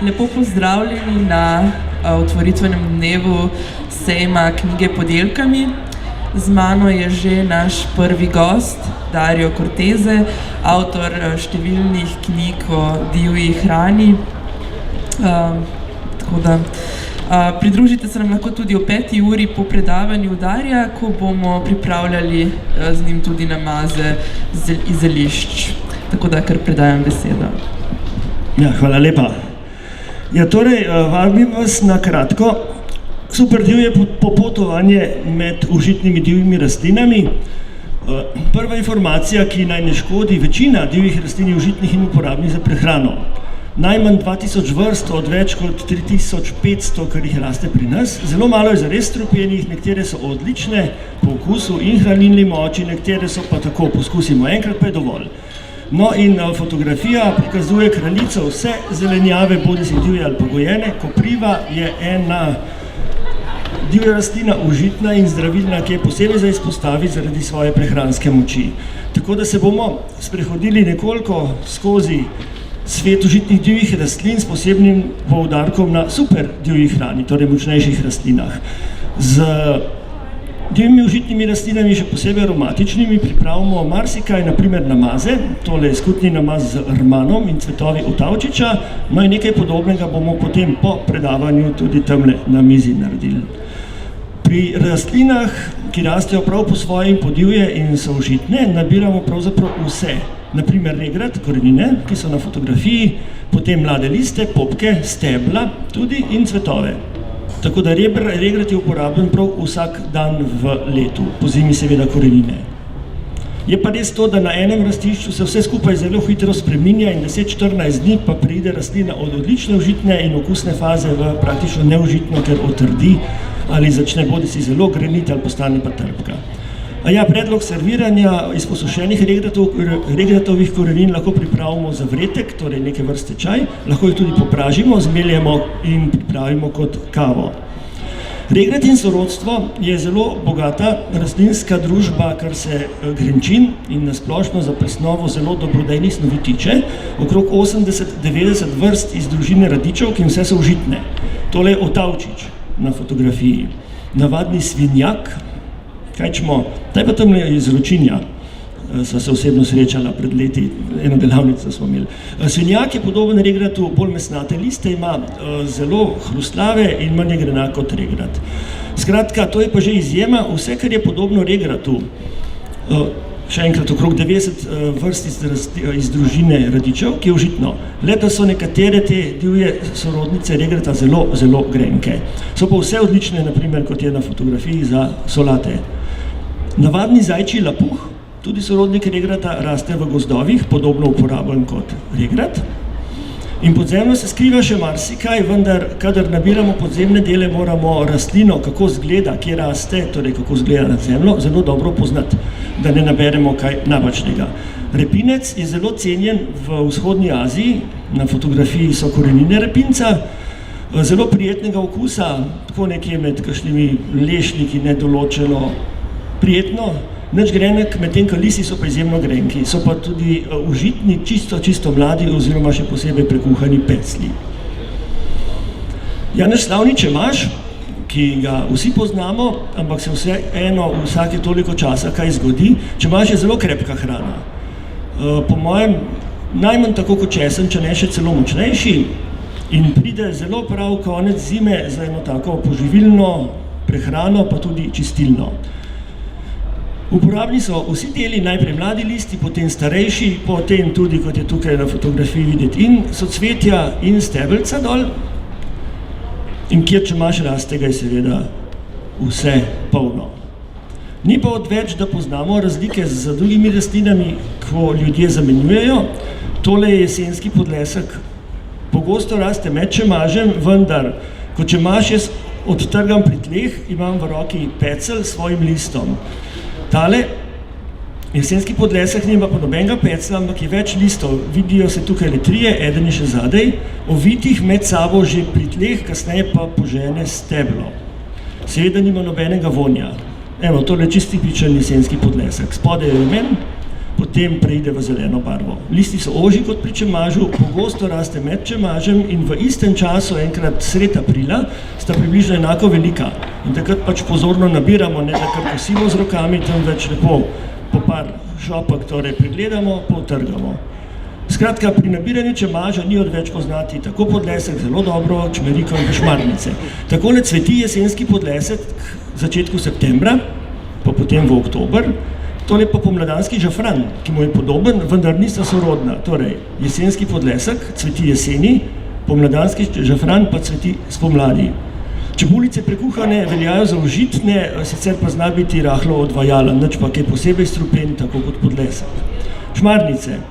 Lepo pozdravljeni na otvoritvenem dnevu sejma knjige Podelkami. Z mano je že naš prvi gost, Dario Cortese, avtor številnih knjig o divji hrani. Pridružite se nam lahko tudi o 5. uri po predavanju Darija, ko bomo pripravljali z njim tudi namaze iz zelišč. Tako da kar predajam besedo. Ja, hvala lepa. Ja, torej, vabim vas na kratko. Super divje popotovanje med užitnimi divjimi rastlinami. Prva informacija, ki naj ne škodi, večina divjih rastlin je užitnih in uporabnih za prehrano. Najmanj 2000 vrst od več kot 3500, kar jih raste pri nas. Zelo malo je zares strupenih, nekatere so odlične po okusu in hranilni moči, nekatere so pa tako, poskusimo enkrat, pa je dovolj. No in fotografija prikazuje kraljico vse zelenjave, bodi si divje ali pa gojene. Kopriva je ena divja rastlina užitna in zdravilna, ki je posebej za izpostaviti zaradi svoje prehranske moči. Tako da se bomo sprehodili nekoliko skozi svet užitnih divjih rastlin s posebnim poudarkom na super divji hrani, torej močnejših rastlinah. Z divjimi užitnimi rastlinami, še posebej aromatičnimi, pripravimo marsikaj, naprimer namaze. Tole je skutni namaz z rmanom in cvetovi utavčiča. No in nekaj podobnega bomo potem po predavanju tudi tamle na mizi naredili. Pri rastlinah, ki rastejo prav po svoje in podivje in so užitne, nabiramo pravzaprav vse. Naprimer regrat, korenine, ki so na fotografiji, potem mlade liste, popke, stebla tudi in cvetove. Tako da regrat je uporabljen prav vsak dan v letu, po zimi seveda korenine. Je pa res to, da na enem rastišču se vse skupaj zelo hitro spreminja in 10-14 dni pa pride rastlina od odlične užitne in okusne faze v praktično neužitno, ker otrdi ali začne bodisi zelo greniti ali postane pa trpka. Predlog serviranja iz posušenih regratovih korenin lahko pripravimo za vretek, torej neke vrste čaj, lahko jih tudi popražimo, zmeljemo in pripravimo kot kavo. Regrat in sorodstvo je zelo bogata rastlinska družba, kar se grenčin in nasplošno za presnovo zelo dobrodejnih snovi tiče. Okrog 80-90 vrst iz družine radičev, ki vse so užitne. Tole je otavčič na fotografiji. Navadni svinjak, kajčmo, taj pa tamle iz Ročinja, sva se osebno srečala pred leti, eno delavnico smo imeli. Svinjak je podoben regratu, bolj mesnate liste, ima zelo hrustlave in manj je grenak kot regrat. Skratka, to je pa že izjema, vse, kar je podobno regratu, še enkrat okrog 90 vrst iz družine radičev, ki je užitno. Le da so nekatere te divje sorodnice regrata zelo, zelo grenke. So pa vse odlične, naprimer, kot je na fotografiji za solate. Navadni zajčji lapuh, tudi sorodnik regrata, raste v gozdovih, podobno uporabljen kot regrat. In pod zemljo se skriva še marsikaj, vendar, kadar nabiramo podzemne dele, moramo rastlino, kako zgleda, kje raste, torej kako zgleda nad zemljo, zelo dobro poznati, da ne naberemo kaj napačnega. Repinec je zelo cenjen v vzhodni Aziji, na fotografiji so korenine repinca, zelo prijetnega okusa, tako nekje med kakšnimi lešniki, nedoločeno, prijetno, nič grenek, medtem ko lisi so pa izjemno grenki, so pa tudi užitni, čisto mladi oziroma še posebej prekuhani peclji. Naš slavni čemaž, ki ga vsi poznamo, ampak se vseeno vsake toliko časa kaj zgodi, čemaž je zelo krepka hrana. Po mojem, najmanj tako kot česen, če ne še celo močnejši, in pride zelo prav konec zime za eno tako poživilno prehrano, pa tudi čistilno. Uporabni so vsi deli, najprej mladi listi, potem starejši, potem tudi, kot je tukaj na fotografiji videti, in socvetja in stebelca dol. In kjer čemaž raste, ga je seveda vse polno. Ni pa odveč, da poznamo razlike z drugimi rastlinami, ko ljudje zamenjujejo. Tole je jesenski podlesek. Pogosto raste med čemažem, vendar, ko čemaž jaz odtrgam pri tleh, imam v roki pecel s svojim listom. Tale jesenski podlesek nima pa nobenega pecla, ampak je več listov. Vidijo se tukaj le trije, eden je še zadej, ovitih med sabo že pri tleh, kasneje pa požene steblo. Seveda nima nobenega vonja. Evo, tole čist tipičen jesenski podlesek. Spodaj je rumen, potem preide v zeleno barvo. Listi so ožji kot pri čemažu, pogosto raste med čemažem in v istem času, enkrat sred aprila, sta približno enako velika. In takrat pač pozorno nabiramo, ne da kar kosimo z rokami, temveč lepo po par šopek torej pregledamo, potrgamo. Skratka, pri nabiranju čemaža ni odveč poznati tako podlesek zelo dobro, čmeriko in šmarnice. Takole cveti jesenski podlesek v začetku septembra, pa potem v oktober. Tole pa pomladanski žafran, ki mu je podoben, vendar nista sorodna. Torej, jesenski podlesek cveti jeseni, pomladanski žafran pa cveti spomladi. Čebulice prekuhane veljajo za užitne, sicer pa zna biti rahlo odvajalen, nič pa kaj posebej strupen, tako kot podlesek. Šmarnice.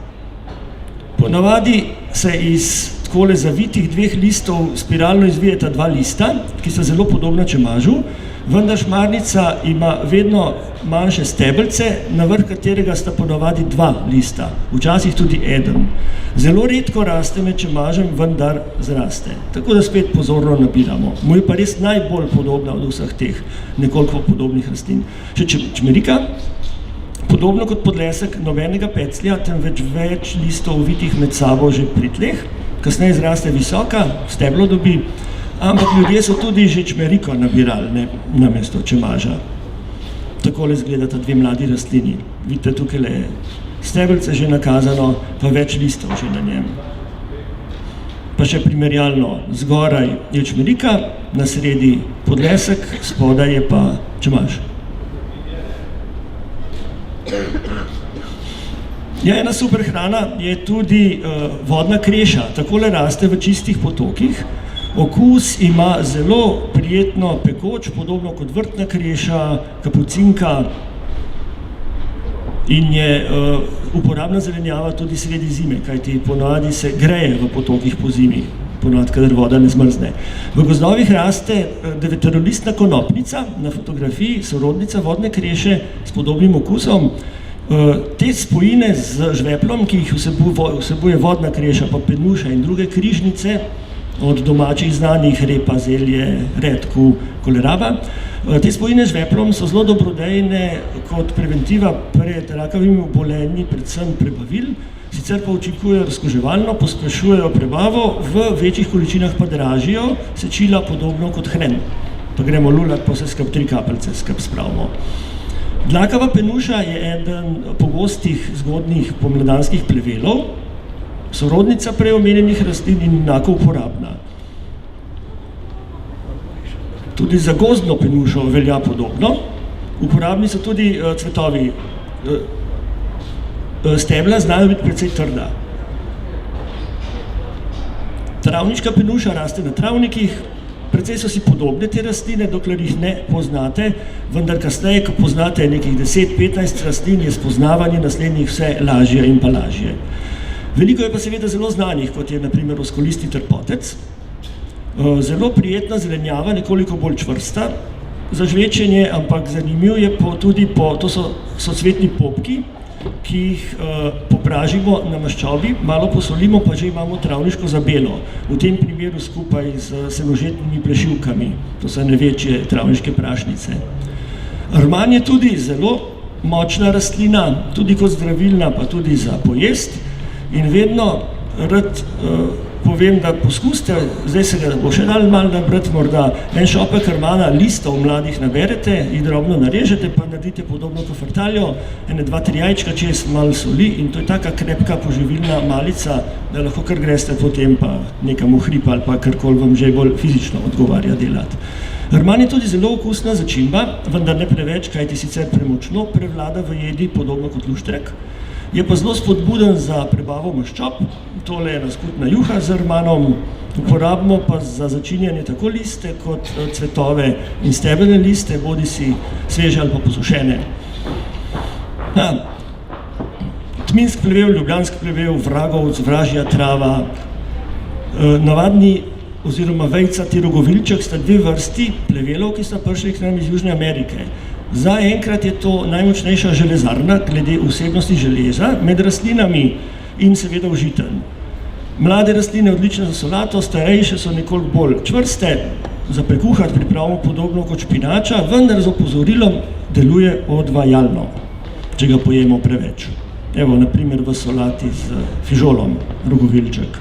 Ponavadi se iz takole zavitih dveh listov spiralno izvijeta dva lista, ki so zelo podobna čemažu, vendar šmarnica ima vedno manjše stebelce, na vrh katerega sta ponavadi dva lista, včasih tudi eden. Zelo redko raste med čemažem, vendar zraste. Tako da spet pozorno nabiramo. Mu je pa res najbolj podobna od vseh teh nekoliko podobnih rastlin. Še čmerika, podobno kot podlesek, nobenega peclja, temveč več listov uvitih med sabo že pri tleh, kasneje zraste visoka, steblo dobi, ampak ljudje so tudi že čmeriko nabirali namesto čemaža. Takole izgledata dve mladi rastlini. Vidite, tukaj je stebelce že nakazano, pa več listov že na njem. Pa še primerjalno, zgoraj je čmerika, na sredi podlesek, spodaj je pa čemaž. Ja, ena super hrana je tudi vodna kreša. Takole raste v čistih potokih. Okus ima zelo prijetno pekoč, podobno kot vrtna kreša, kapucinka in je uporabna zelenjava tudi sredi zime, kajti ponavadi se greje v potokih po zimi, ponavadi, kadar voda ne zmrzne. V gozdovih raste deveterolistna konopnica, na fotografiji sorodnica vodne kreše s podobnim okusom. Te spojine z žveplom, ki jih vsebuje vodna kreša, pa penuša in druge križnice, od domačih znanih repa, zelje, redku, koleraba. Te spojine z žveplom so zelo dobrodejne kot preventiva pred rakavimi obolenji, predvsem prebavil, sicer pa učinkujejo razkuževalno, pospešujejo prebavo, v večjih količinah pa dražijo sečila podobno kot hren. Pa gremo lulat, pa vse skup 3 kapljice skup spravimo. Dlakava penuša je eden pogostih zgodnjih pomladanskih plevelov, sorodnica prej omenjenih rastlin in enako uporabna. Tudi za gozdno penušo velja podobno. Uporabni so tudi cvetovi. Stebla znajo biti precej trda. Travniška penuša raste na travnikih. Precej so si podobne te rastline, dokler jih ne poznate, vendar kasneje, ko poznate nekih 10-15 rastlin, je spoznavanje naslednjih vse lažje in pa lažje. Veliko je pa seveda zelo znanih, kot je na primer oskolisti trpotec. Zelo prijetna zelenjava, nekoliko bolj čvrsta za žvečenje, ampak zanimiv je tudi to so cvetni popki, ki jih popražimo na maščobi, malo posolimo, pa že imamo travniško zabelo, v tem primeru skupaj z senožetnimi plešivkami, to so največje travniške prašnice. Rman je tudi zelo močna rastlina, tudi kot zdravilna, pa tudi za pojest in vedno rad povem, da poskusite, zdaj se ga bo še dal malo nabrati, morda en šopek rmana listov mladih naberete, jih drobno narežete, pa naredite podobno kot frtaljo, 2-3 jajčka čez, malo soli in to je taka krepka poživilna malica, da lahko kar greste potem pa nekam v hrib ali pa karkoli vam že bolj fizično odgovarja delati. Rman je tudi zelo okusna začimba, vendar ne preveč, kajti sicer premočno prevlada v jedi, podobno kot luštrek. Je pa zelo spodbuden za prebavo maščob, tole je ena skutna juha z rmanom, uporabimo pa za začinjanje tako liste kot cvetove in stebelne liste, bodi si sveže ali pa posušene. Tminsk plevel, ljubljansk plevel, vragovc, vražja trava, navadni oziroma vejcati rogovilček sta dve vrsti plevelov, ki sta prišli k nam iz Južne Amerike. Zaenkrat je to najmočnejša železarna glede vsebnosti železa med rastlinami in seveda užiten. Mlade rastline odlične za solato, starejše so nekoliko bolj čvrste, za prekuhati pripravimo podobno kot špinača, vendar z opozorilom deluje odvajalno, če ga pojemo preveč. Evo, naprimer v solati z fižolom, rogovilček.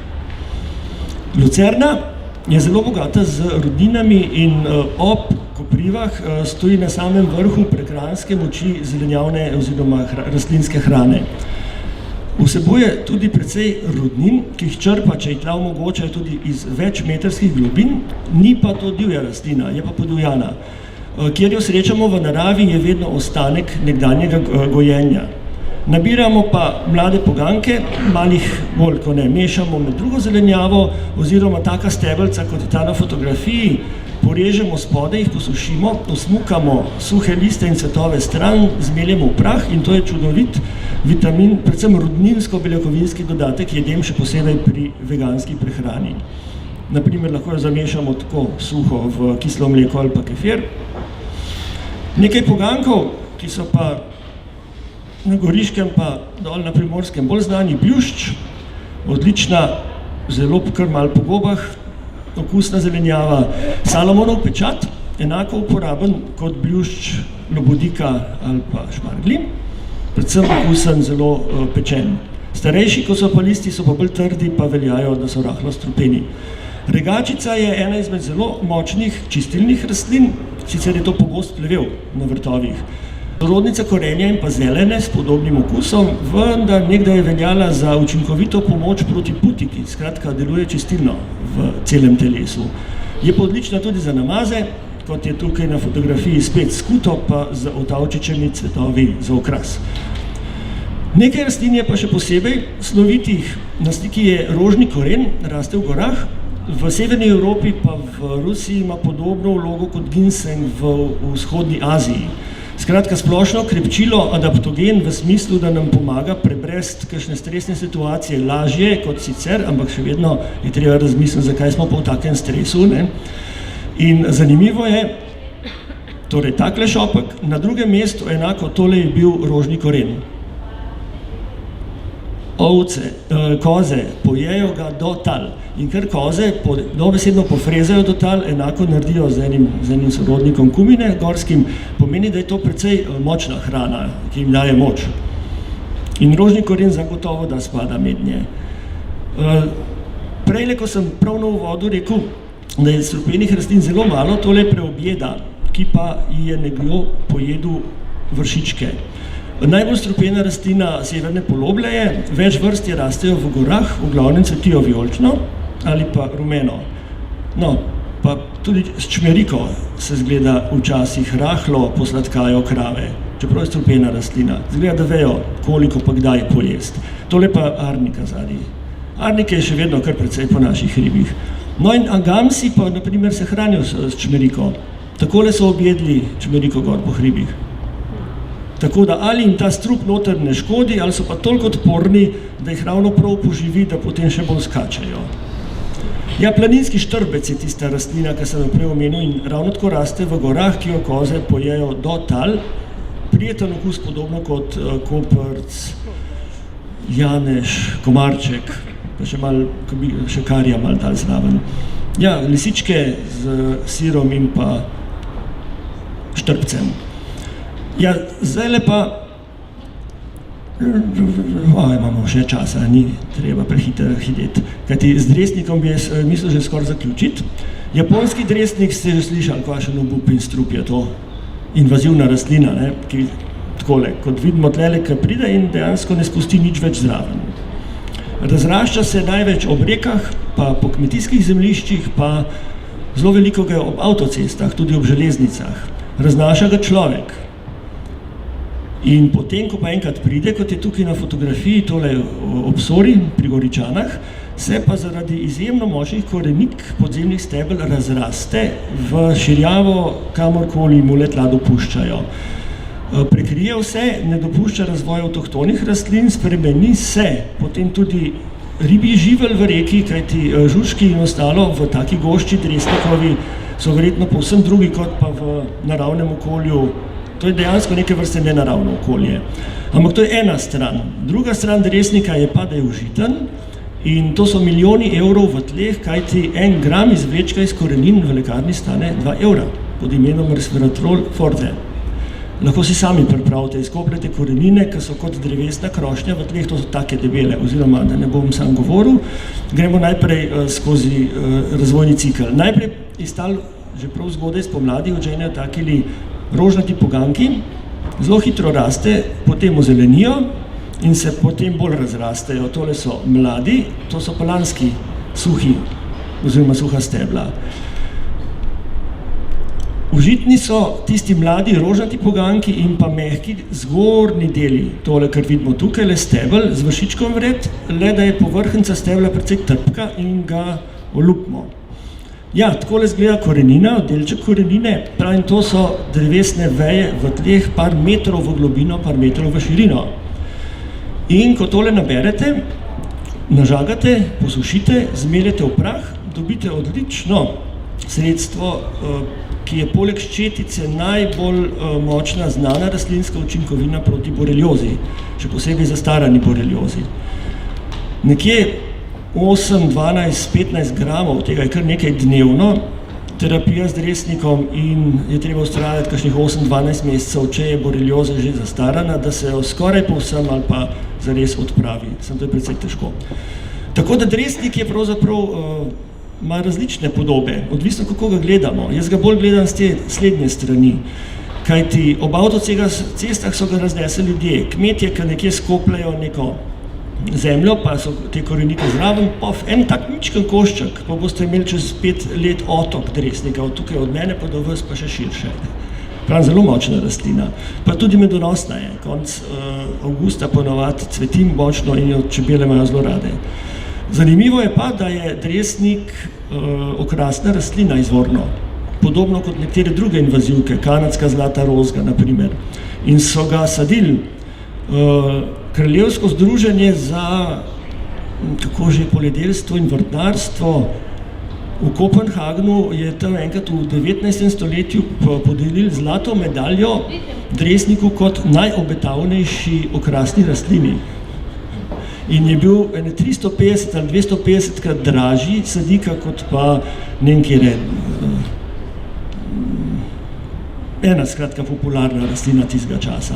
Lucerna je zelo bogata z rudninami in ob koprivah stoji na samem vrhu prehranske moči zelenjavne oziroma rastlinske hrane. Vsebuje tudi precej rudnin, ki jih črpa, če jih tla omogoča, tudi iz večmetrskih globin, ni pa to divja rastlina, je pa podivjana. Kjer jo srečamo v naravi, je vedno ostanek nekdanjega gojenja. Nabiramo pa mlade poganke, malih bolj, ko ne, mešamo med drugo zelenjavo oziroma taka stebelca, kot je ta na fotografiji, porežemo spode, jih posušimo, posmukamo suhe liste in cvetove stran, zmeljemo v prah in to je čudovit vitamin, predvsem rudninsko-beljakovinski dodatek, jedem še posebej pri veganski prehrani. Naprimer, lahko jo zamešamo tako suho v kislo mleko ali pa kefir. Nekaj pogankov, ki so pa na Goriškem pa dol na Primorskem bolj znani, blušč, odlična, zelo kar malo po gobah, okusna zelenjava. Salomonov pečat, enako uporaben kot blušč lobodika ali pa šmargli, predvsem okusen, zelo pečen. Starejši, ko so pa listi, so pa bolj trdi, pa veljajo, da so rahlo strupeni. Regačica je ena izmed zelo močnih čistilnih rastlin, sicer je to pogost plevel na vrtovih. Sorodnica korenja in pa zelene s podobnim okusom, vendar nekdaj je veljala za učinkovito pomoč proti putiki, skratka deluje čistilno v celem telesu. Je pa odlična tudi za namaze, kot je tukaj na fotografiji spet skuto, pa z otavčičemi cvetovi za okras. Nekaj rastlin je pa še posebej slovitih. Na sliki je rožni koren, raste v gorah, v severni Evropi pa v Rusiji ima podobno vlogo kot ginseng v vzhodni Aziji. Skratka, splošno krepčilo, adaptogen v smislu, da nam pomaga prebresti kakšne stresne situacije lažje kot sicer, ampak še vedno je treba razmisliti, zakaj smo pa v takem stresu, ne? In zanimivo je, torej takle šopek, na drugem mestu enako tole je bil rožni koren. Ovce, koze pojejo ga do tal in ker koze dobesedno pofrezajo do tal, enako naredijo z enim sorodnikom kumine gorskim, pomeni, da je to precej močna hrana, ki jim daje moč. In rožni koren zagotovo da spada mednje. Prejle, ko sem prav na uvodu rekel, da je strupenih rastlin zelo malo, tole preobjeda, ki pa je nekdo pojedel vršičke. Najbolj strupena rastlina severne poloble je, več vrst je rastejo v gorah, v glavnem cvetijo vijolično ali pa rumeno. No, pa tudi s čmeriko se zgleda včasih rahlo posladkajo krave, čeprav je strupena rastlina. Zgleda, da vejo, koliko pa kdaj pojesti. Tole pa arnika zadnji. Arnike je še vedno kar precej po naših hribih. No in agamsi pa, na primer, se hranijo s čmeriko. Takole so objedli čmeriko gor po hribih. Tako da ali jim ta strup noter ne škodi, ali so pa toliko odporni, da jih ravno prav poživi, da potem še bolj skačejo. Ja, planinski štrbec je tista rastlina, ki sem jo prej omenil in ravno tako raste v gorah, ki jo koze pojejo do tal. Prijeten okus, podobno kot koprc, janež, komarček, pa še malo, še karija malo dal zraven. Ja, lisičke z sirom in pa štrbcem. Ja, zdajle pa, imamo še časa, ni treba prehitro hiteti, kajti z dresnikom bi jaz mislil že skoraj zaključiti. Japonski dresnik ste že slišali, kakšen obup in strup je to invazivna rastlina, ne, ki takole, kot vidimo tlele, ki pride in dejansko ne spusti nič več zraven. Razrašča se največ ob rekah, pa po kmetijskih zemljiščih, pa zelo veliko ga je ob avtocestah, tudi ob železnicah. Raznaša ga človek. In potem, ko pa enkrat pride, kot je tukaj na fotografiji, tole ob Sori pri Goričanah, se pa zaradi izjemno močnih korenik podzemnih stebel razraste v širjavo, kamorkoli mu le tla dopuščajo. Prekrije vse, ne dopušča razvoja avtohtonih rastlin, spremeni se potem tudi ribji živelj v reki, kajti žužki in ostalo v taki gošči dresnikovi so verjetno povsem drugi kot pa v naravnem okolju. To je dejansko neke vrste nenaravno okolje. Ampak to je ena stran. Druga stran dresnika je pa, da je užiten in to so milijoni evrov v tleh, kajti 1 gram izvlečka iz korenin v lekarni stane 2 evra pod imenom resveratrol forte. Lahko si sami pripravite, izkopljete korenine, ki so kot drevesna krošnja v tleh, to so take debele, oziroma da ne bom sam govoril. Gremo najprej skozi razvojni cikl. Najprej iz tal že prav zgodaj spomladi odženejo takili rožnati poganki, zelo hitro raste, potem ozelenijo in se potem bolj razrastejo. Tole so mladi, to so pa lanski suhi oziroma suha stebla. Užitni so tisti mladi rožnati poganki in pa mehki zgornji deli, tole, kar vidimo tukaj, le stebel z vršičkom vred, le da je povrhnjica stebla precej trpka in ga olupimo. Ja, takole izgleda korenina, delček korenine, pravim, to so drevesne veje v tleh, par metrov v globino, par metrov v širino. In ko tole naberete, nažagate, posušite, zmeljete v prah, dobite odlično sredstvo, ki je poleg ščetice najbolj močna znana rastlinska učinkovina proti boreliozi, še posebej zastarani boreliozi. Nekje 8, 12, 15 gramov, tega je kar nekaj dnevno, terapija z dresnikom in je treba ustrajati kakšnih 8-12 mesecev, če je borelioza že zastarana, da se jo skoraj povsem ali pa zares odpravi. Samo to je precej težko. Tako da dresnik je pravzaprav ima različne podobe, odvisno kako ga gledamo. Jaz ga bolj gledam z te slednje strani, kajti ob avtocestah so ga raznesli ljudje, kmetje, ki nekje skopljajo neko zemljo, pa so te korenike zraven, en tak mičken košček, pa boste imeli čez 5 let otok dresnika, od tukaj od mene pa do vas pa še širše. Pravim, zelo močna rastlina, pa tudi medonosna je, konc avgusta ponavadi cvetim močno in jo čebele imajo zelo rade. Zanimivo je pa, da je dresnik okrasna rastlina izvorno, podobno kot nekatere druge invazivke, kanadska zlata rozga, na primer. In so ga sadili Kraljevsko združenje za poljedelstvo in vrtnarstvo v Kopenhagnu je tam enkrat v 19. stoletju podelili zlato medaljo dresniku kot najobetavnejši okrasni rastlini. In je bil 350 ali 250 krat dražji sadika kot pa nekje ena skratka popularna rastlina tistega časa.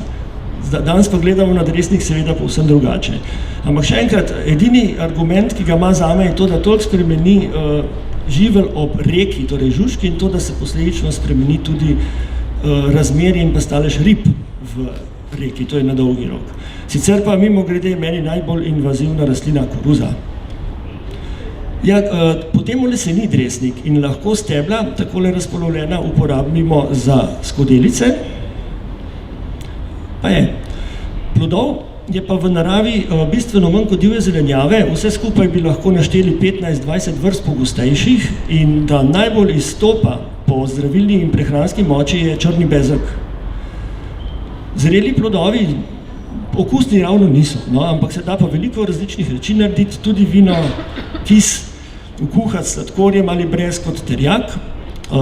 Danes pa gledamo na dresnik seveda povsem drugače. Ampak še enkrat, edini argument, ki ga ima zame, je to, da toliko spremeni živelj ob reki, torej žužki, in to, da se posledično spremeni tudi razmerje in pa stalež rib v reki, to je na dolgi rok. Sicer pa mimogrede meni najbolj invazivna rastlina koruza. Ja, potem leseni dresnik in lahko stebla, takole razpolovljena, uporabimo za skodelice. Pa je, plodov je pa v naravi bistveno manj kot divje zelenjave, vse skupaj bi lahko našteli 15-20 vrst pogostejših in da najbolj izstopa po zdravilni in prehranski moči je črni bezeg. Zreli plodovi okusni ravno niso, no, ampak se da pa veliko različnih reči narediti, tudi vino, kis, kuhati s sladkorjem ali brez kot terjak.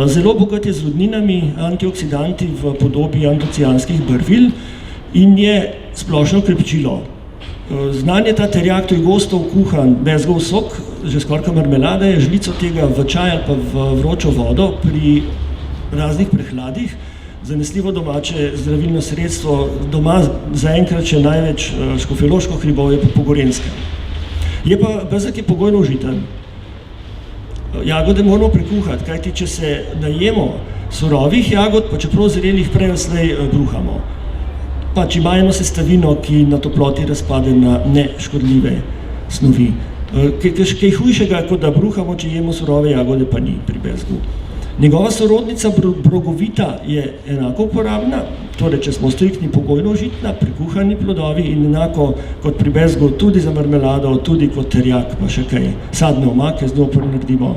Zelo bogat je z rudninami, antioksidanti v podobi antocianskih barvil in je splošno krepčilo. Znan je ta terjak, to je gosto kuhan bezgov sok, že skoraj marmelada, je žlico tega v čaj ali pa v vročo vodo pri raznih prehladih, zanesljivo domače zdravilno sredstvo, doma zaenkrat še največ škofjeloško hribovje pa pogorenske. Je pa bezeg je pogojno užiten. Jagode moramo prekuhati, kajti če se najemo surovih jagod, pa čeprav zrelih prej slej bruhamo. Pač ima eno sestavino, ki na toploti razpade na neškodljive snovi. Kaj hujšega, kot da bruhamo, če jemo surove jagode, pa ni pri bezgu. Njegova sorodnica brogovita je enako uporabna, torej če smo striktni pogojno užitna, prekuhani plodovi in enako kot pri bezgu tudi za marmelado, tudi kot terjak, pa še kaj sadne omake z njo naredimo.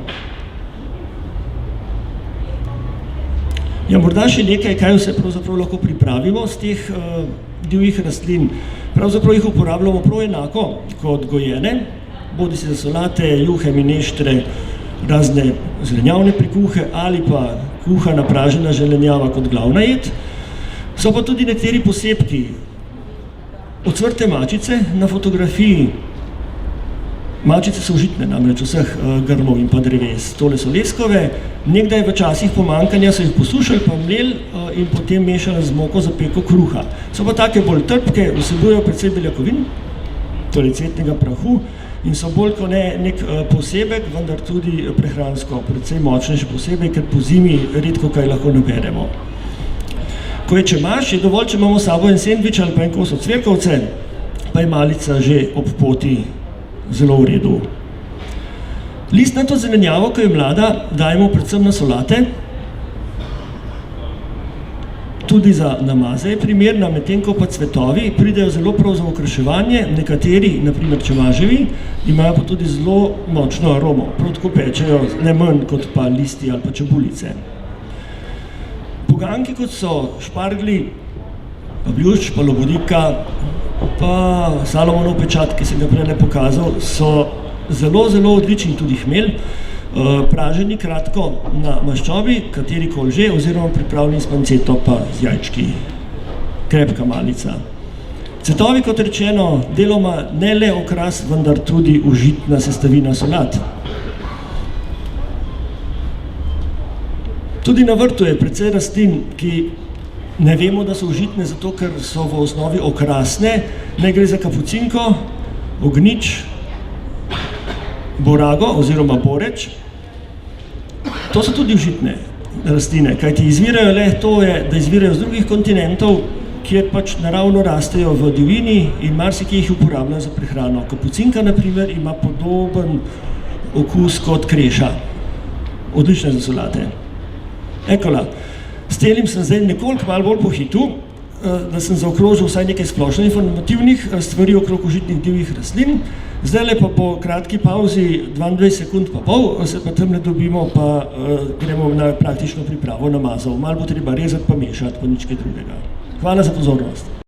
Ja, morda še nekaj, kaj vse pravzaprav lahko pripravimo z teh divjih rastlin. Pravzaprav jih uporabljamo prav enako kot gojene, bodi si za solate, juhe, mineštre, razne zelenjavne prikuhe ali pa kuhana pražena zelenjava kot glavna jed. So pa tudi nekateri posebki. Ocvrte mačice na fotografiji Malčice so užitne, namreč vseh grmov in pa dreves. Tole so leskove, nekdaj v časih pomanjkanja so jih posušali, pa mleli in potem mešali z moko za peko kruha. So pa take bolj trpke, vsebujejo precej beljakovin, torej cvetnega prahu, in so bolj kot ne nek posebek, vendar tudi prehransko, precej močnejši posebej, ker po zimi redko kaj lahko naberemo. Ko je čemaž, je dovolj, če imamo s sabo en sendvič ali pa en kos ocvirkovce, pa je malica že ob poti zelo v redu. Listnato zelenjavo, ko je mlada, dajemo predvsem na solate, tudi za namaze je primerna, medtem ko pa cvetovi pridejo zelo prav za okraševanje, nekateri, naprimer čemaževi, imajo pa tudi zelo močno aromo, prav tako pečejo ne manj kot pa listi ali pa čebulice. Poganki, kot so špargli, pa bljušč, pa lobodika, pa Salomonov pečat, ki sem ga prej pokazal, so zelo, zelo odlični, tudi hmelj, praženi kratko na maščobi, katerikoli že, oziroma pripravljeni s panceto pa z jajčki. Krepka malica. Cvetovi, kot rečeno, deloma ne le okras, vendar tudi užitna sestavina solat. Tudi na vrtu je precej rastlin, ki ne vemo, da so užitne, zato ker so v osnovi okrasne, ne gre za kapucinko, ognjič, borago oziroma boreč. To so tudi užitne rastline, kajti izvirajo le to je, da izvirajo z drugih kontinentov, kjer pač naravno rastejo v divjini in marsikje jih uporabljajo za prehrano. Kapucinka, na primer, ima podoben okus kot kreša. Odlična za solate. Ekola. S telim sem zdaj nekoliko malo bolj pohitil, da sem zaokrožil vsaj nekaj splošno informativnih stvari okrog užitnih divjih rastlin. Zdajle pa po kratki pauzi, 22 sekund pa pol, se pa tam ne dobimo, pa gremo na praktično pripravo namazov. Malo bo treba rezati pa mešati, pa nič kaj drugega. Hvala za pozornost.